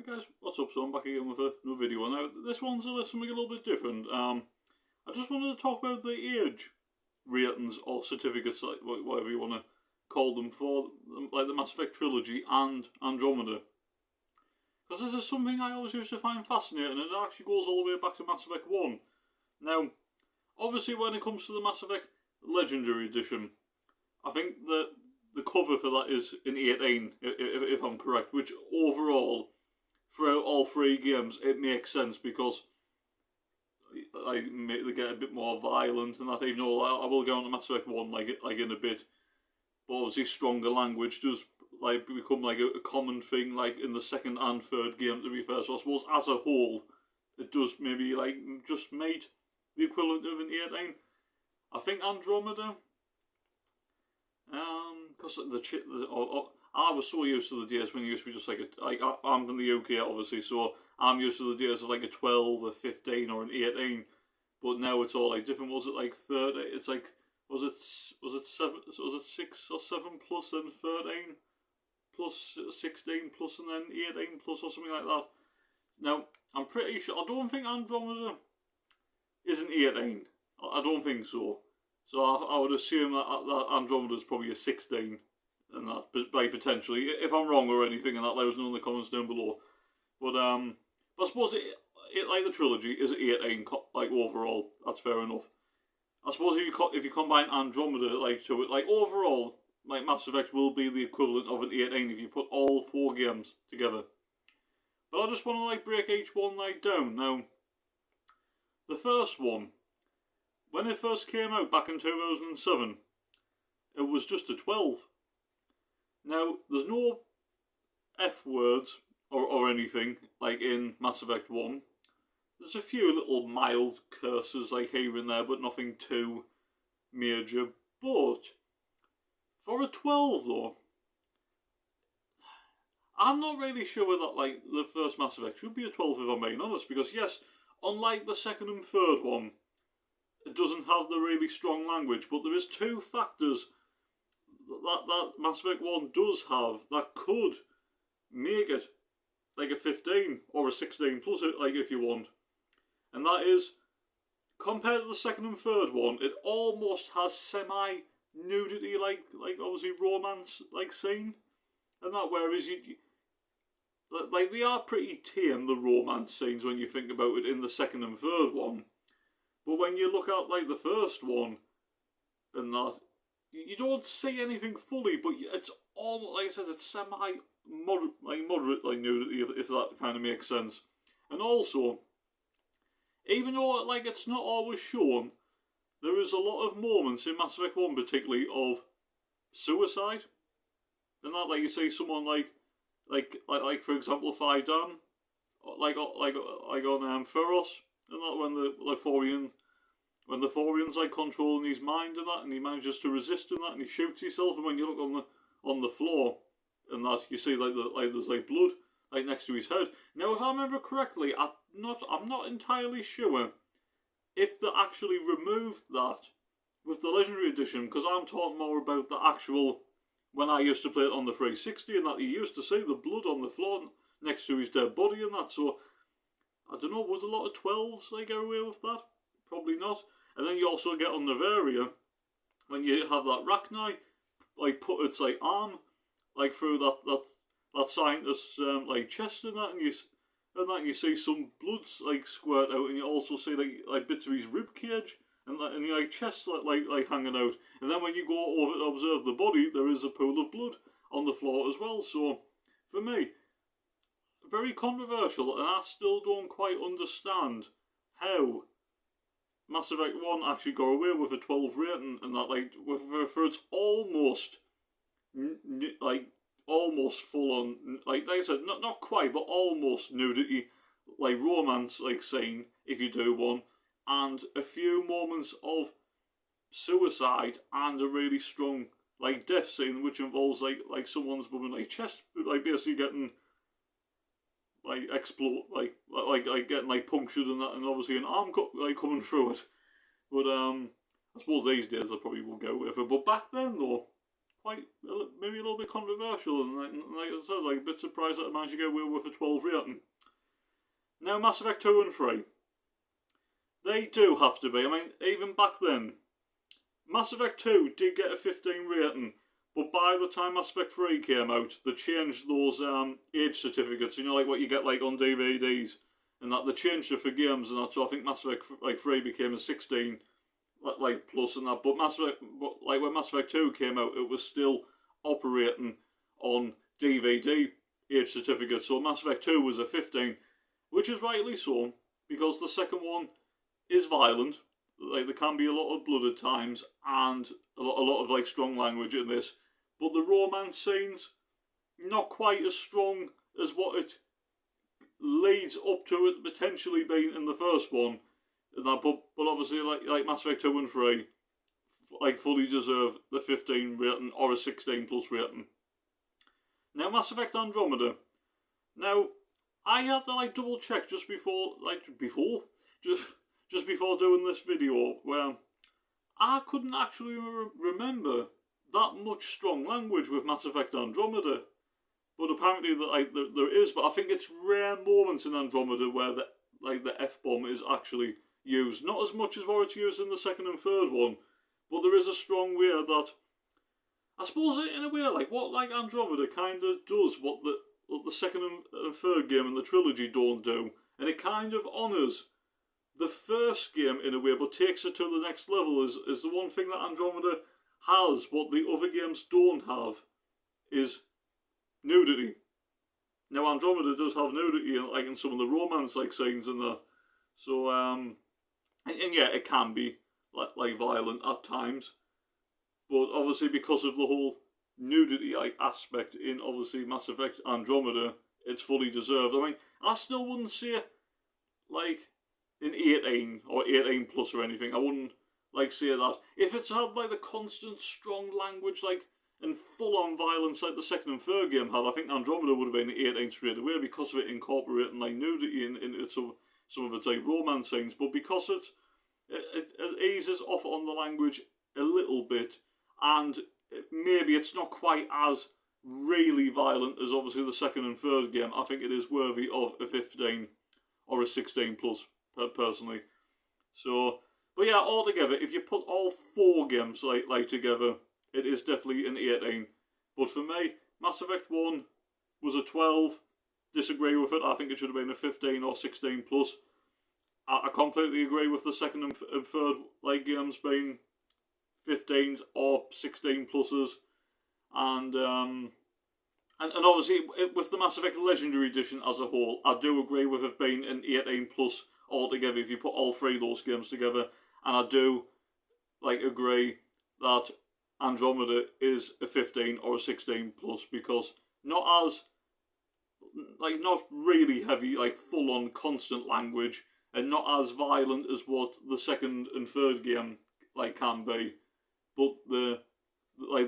Hi guys, what's up? So I'm back again with another video. Now this one's something a little bit different. I just wanted to talk about the age ratings or certificates, like whatever you want to call them, for like the Mass Effect trilogy and Andromeda. Because this is something I always used to find fascinating, and it actually goes all the way back to Mass Effect 1. Now, obviously when it comes to the Mass Effect Legendary Edition, I think that the cover for that is in 18, if I'm correct, which overall, throughout all three games, it makes sense because they get a bit more violent and that. Even though I will go on to Mass Effect 1 like in a bit, but obviously stronger language does become a common thing in the second and third game, to be fair. So I suppose as a whole, it does maybe just made the equivalent of an 18. I think Andromeda, because I was so used to the days when you used to be just I'm from the UK obviously, so I'm used to the days of a 12, a 15 or an 18, but now it's all different. Was it 30? It's was it 7, so was it 6 or 7 plus then 13 plus 16 plus and then 18 plus or something like that. Now, I'm pretty sure, I don't think Andromeda is an 18. I don't think so. So I would assume that Andromeda is probably a 16, and that by potentially, if I'm wrong or anything, and that let us know in the comments down below. But I suppose it like the trilogy is 18 overall. That's fair enough. I suppose if you combine Andromeda to it, overall, Mass Effect will be the equivalent of an 18 if you put all 4 games together. But I just want to break each one down. Now, the first one, when it first came out back in 2007, it was just a 12. Now, there's no F words or anything in Mass Effect 1. There's a few little mild curses here and there, but nothing too major. But for a 12 though, I'm not really sure that the first Mass Effect should be a 12 if I'm being honest, because yes, unlike the second and third one, it doesn't have the really strong language, but there is 2 factors that Mass Effect 1 does have that could make it a 15 or a 16 plus if you want. And that is, compared to the second and third one, it almost has semi-nudity, obviously romance scene. And that, whereas they are pretty tame, the romance scenes, when you think about it in the second and third one. But when you look at the first one, and that, you don't see anything fully, but it's all, like I said, it's moderate nudity, if that kind of makes sense. And also, even though it's not always shown, there is a lot of moments in Mass Effect 1 particularly of suicide. And that, you see someone for example, Faidan, on Feros, and that when the Thorian's controlling his mind and that, and he manages to resist and that, and he shoots himself, and when you look on the floor, and that you see there's blood next to his head. Now, if I remember correctly, I'm not entirely sure if they actually removed that with the Legendary Edition, because I'm talking more about the actual when I used to play it on the 360, and that you used to see the blood on the floor next to his dead body and that. So I don't know, would a lot of 12s get away with that? Probably not. And then you also get on Noveria, when you have that Rachni put its arm through that scientist's chest and that, and you see some blood squirt out, and you also see bits of his rib cage and your chest hanging out. And then when you go over to observe the body, there is a pool of blood on the floor as well. So for me, very controversial, and I still don't quite understand how Mass Effect 1 actually got away with a 12 rating, and that for its almost almost full on like I said, not quite, but almost nudity, romance scene if you do one, and a few moments of suicide and a really strong death scene which involves someone's chest basically getting explode getting punctured and that, and obviously an arm coming through it. But I suppose these days I probably will go with it. But back then though, quite, maybe a little bit controversial, and like I said, like a bit surprised that I managed to get away with a 12 rating. Now, Mass Effect 2 and 3. They do have to be. I mean, even back then, Mass Effect 2 did get a 15 rating, but by the time Mass Effect 3 came out, they changed those age certificates, you know, like what you get like on DVDs, and that they changed it for games and that, so I think Mass Effect 3 became a 16 like plus and that, but when Mass Effect 2 came out, it was still operating on DVD age certificates, so Mass Effect 2 was a 15, which is rightly so, because the second one is violent. Like, there can be a lot of blood at times, and a lot of like strong language in this, but the romance scenes, not quite as strong as what it leads up to it potentially being in the first one. And that, but obviously, like Mass Effect 2 and 3, like, fully deserve the 15 rating or a 16 plus rating. Now, Mass Effect Andromeda. Now, I had to like double check just before doing this video, where I couldn't actually remember that much strong language with Mass Effect Andromeda. But apparently there is, but I think it's rare moments in Andromeda where the F-bomb is actually used. Not as much as what it's used in the second and third one, but there is a strong way that, I suppose in a way, like what like Andromeda kind of does what the second and third game in the trilogy don't do, and it kind of honours the first game in a way, but takes it to the next level. Is the one thing that Andromeda has, what the other games don't have, is nudity. Now, Andromeda does have nudity, like in some of the romance like scenes and that. So and yeah, it can be like violent at times, but obviously because of the whole nudity like aspect in obviously Mass Effect Andromeda, it's fully deserved. I mean, I still wouldn't say like an 18 or 18 plus or anything. I wouldn't like say that. If it's had like the constant strong language like and full on violence like the second and third game had, I think Andromeda would have been an 18 straight away because of it incorporating like nudity into some of its like romance scenes. But because it eases off on the language a little bit, and maybe it's not quite as really violent as obviously the second and third game, I think it is worthy of a 15 or a 16 plus, personally. So, but yeah, altogether, if you put all four games like together, it is definitely an 18. But for me, Mass Effect 1 was a 12. Disagree with it. I think it should have been a 15 or 16 plus. I completely agree with the second and third like games being 15s or 16 pluses. And obviously with the Mass Effect Legendary Edition as a whole, I do agree with it being an 18 plus altogether if you put all three of those games together. And I do like agree that Andromeda is a 15 or a 16 plus, because not really heavy, like full on constant language, and not as violent as what the second and third game like can be, but the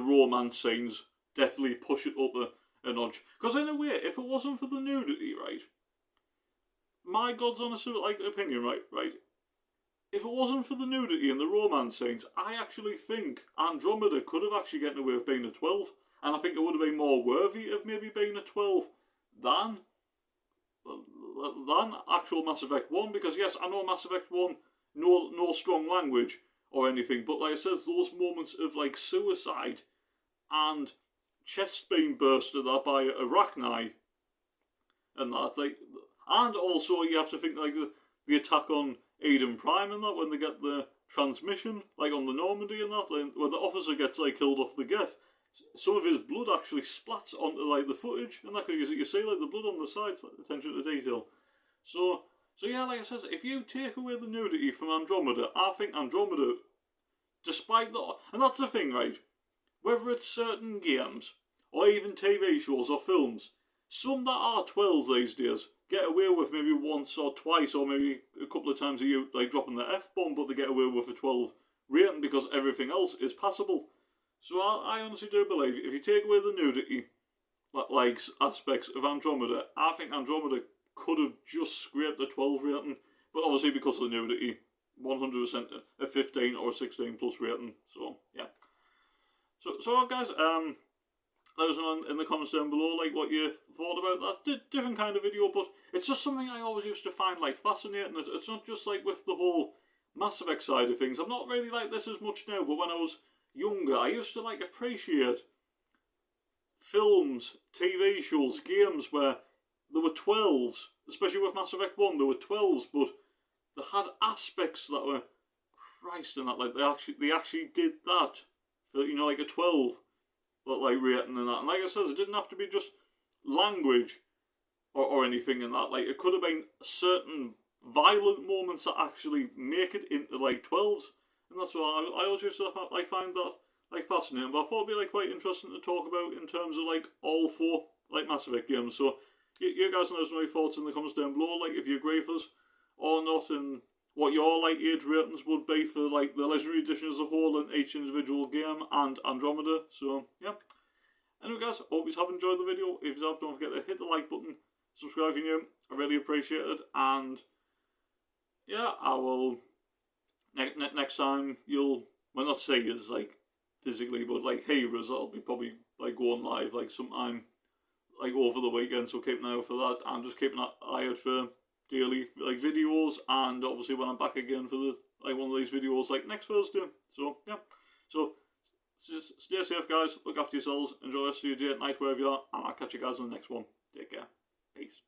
romance scenes definitely push it up a notch. Because in a way, if it wasn't for the nudity, right, my God's honest like opinion, right, if it wasn't for the nudity and the romance scenes, I actually think Andromeda could have actually gotten away with being a 12, and I think it would have been more worthy of maybe being a 12 than actual Mass Effect 1, because yes, I know Mass Effect 1, no strong language or anything, but like I said, those moments of like suicide and chest being bursted at by Arachni and that, like, and also you have to think like the attack on Eden Prime and that, when they get the transmission, like on the Normandy and that, like, when the officer gets like killed off the Geth, some of his blood actually splats onto like the footage and that, because you see like the blood on the sides, like attention to detail. So yeah, like I said, if you take away the nudity from Andromeda, I think Andromeda, despite the, and that's the thing, right, whether it's certain games or even TV shows or films, some that are 12s these days get away with maybe once or twice or maybe a couple of times a year like dropping the F-bomb, but they get away with a 12 rating because everything else is passable. So I honestly do believe if you take away the nudity like aspects of Andromeda, I think Andromeda could have just scraped a 12 rating, but obviously because of the nudity, 100% a 15 or a 16 plus rating. So yeah. So guys, let us know in the comments down below, like, what you thought about that. Different kind of video, but it's just something I always used to find, like, fascinating. It's not just, like, with the whole Mass Effect side of things. I'm not really like this as much now, but when I was younger, I used to, like, appreciate films, TV shows, games where there were 12s, especially with Mass Effect 1, there were 12s, but they had aspects that were, Christ, and that, like, they actually did that for, you know, like a 12, like, rating and that. And like I said, it didn't have to be just language or anything in that. Like, it could have been certain violent moments that actually make it into, like, 12s. And that's why I always used to, like, find that, like, fascinating. But I thought it'd be, like, quite interesting to talk about in terms of, like, all 4, like, Mass Effect games. So you guys let us know your thoughts in the comments down below, like, if you agree with us or not, and what your, like, age ratings would be for, like, the Legendary Edition as a whole and each individual game and Andromeda. So yeah. Anyway guys, hope you have enjoyed the video. If you have, don't forget to hit the like button, subscribe if you're new, I really appreciate it. And yeah, I will next time you'll, well, not say us, like, physically, but, like, hear us, I'll be probably, like, going live, like, sometime, like, over the weekend. So keep an eye out for that, and just keep an eye out for daily, like, videos, and obviously when I'm back again for the, like, one of these videos, like, next Thursday. So yeah, so just stay safe guys, look after yourselves, enjoy the rest of your day at night wherever you are, and I'll catch you guys in the next one. Take care, peace.